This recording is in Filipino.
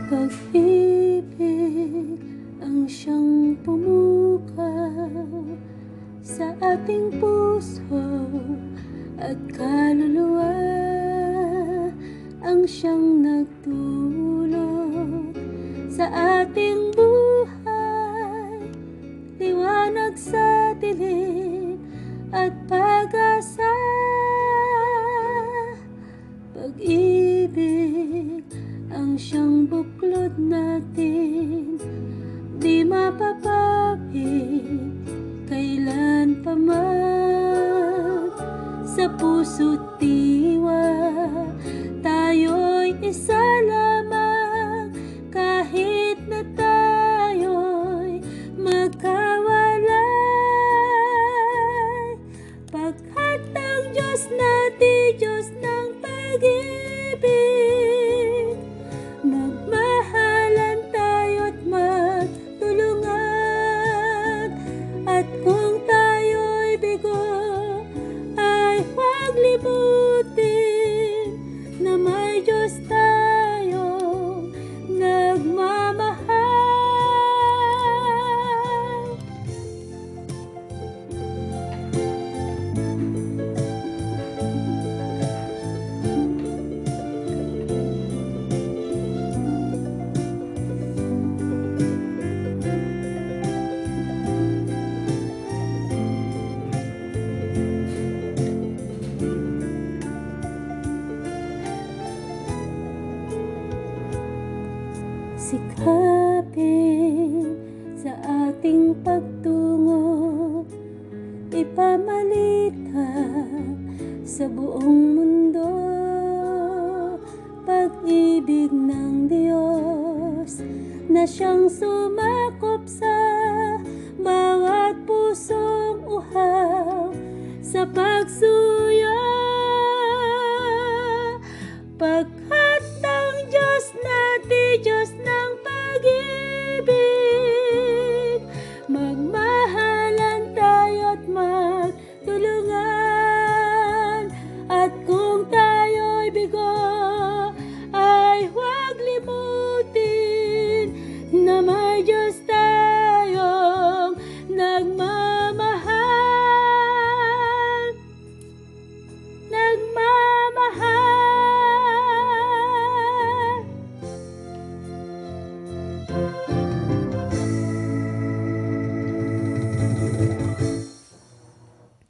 Pag-ibig ang siyang pumukaw sa ating puso at kaluluwa, ang siyang nagdulot sa ating buhay, liwanag sa dilim at pag-asa. Pag-ibig ang siyang buklod natin, di mapapawi kailan pa man. Sa puso't diwa tayo'y isa lamang, kahit na tayo'y magkawalay. Pagkat ang Diyos natin, Diyos ng pag-ibig, magmahalan tayo't magtulungan. At kung tayo'y bigo, ay huwag limutin na may Diyos tayong nagmamahal. Sikapin sa ating pagtungo, ipamalitan sa buong mundo, pag-ibig ng Diyos na siyang sumakop sa bawat pusong uhaw sa pagsunod.